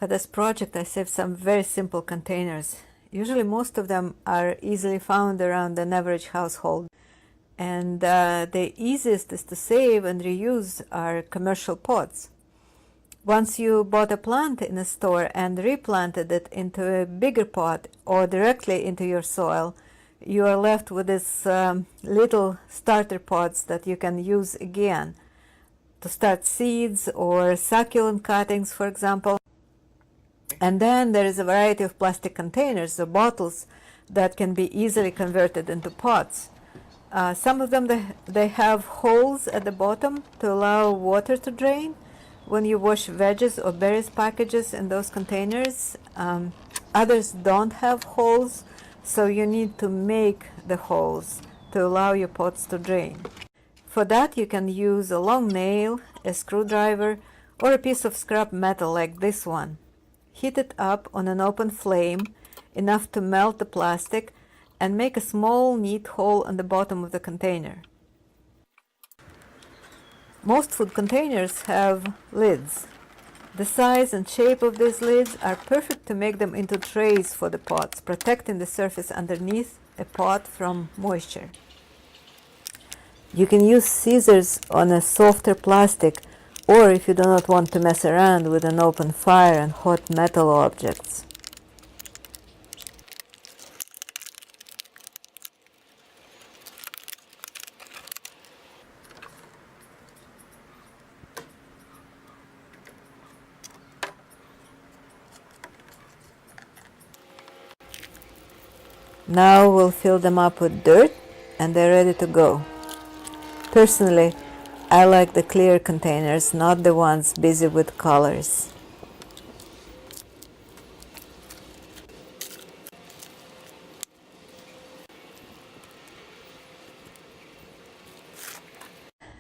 For this project I saved some very simple containers. Usually most of them are easily found around an average household. And the easiest is to save and reuse are commercial pots. Once you bought a plant in a store and replanted it into a bigger pot or directly into your soil, you are left with these little starter pots that you can use again to start seeds or succulent cuttings, for example. And then there is a variety of plastic containers or bottles that can be easily converted into pots. Some of them, they have holes at the bottom to allow water to drain when you wash veggies or berries packages in those containers. Others don't have holes, so you need to make the holes to allow your pots to drain. For that you can use a long nail, a screwdriver, or a piece of scrap metal like this one. Heat it up on an open flame enough to melt the plastic and make a small neat hole on the bottom of the container. Most food containers have lids. The size and shape of these lids are perfect to make them into trays for the pots, protecting the surface underneath a pot from moisture. You can use scissors on a softer plastic, or if you do not want to mess around with an open fire and hot metal objects. Now we'll fill them up with dirt and they're ready to go. Personally, I like the clear containers, not the ones busy with colors.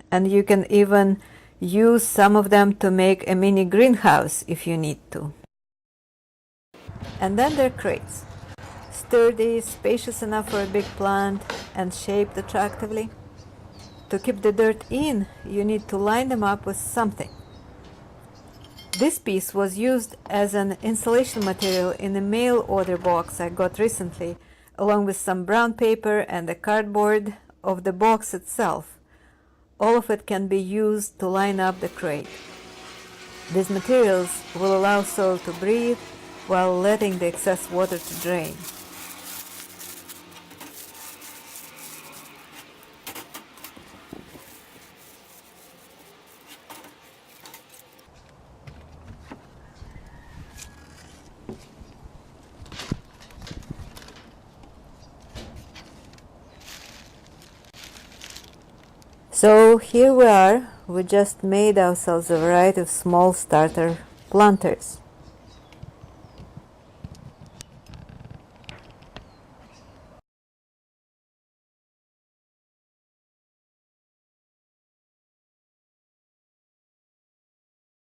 And you can even use some of them to make a mini greenhouse if you need to. And then there are crates. Sturdy, spacious enough for a big plant, and shaped attractively. To keep the dirt in, you need to line them up with something. This piece was used as an insulation material in a mail order box I got recently, along with some brown paper and the cardboard of the box itself. All of it can be used to line up the crate. These materials will allow soil to breathe while letting the excess water to drain. So here we are, we just made ourselves a variety of small starter planters.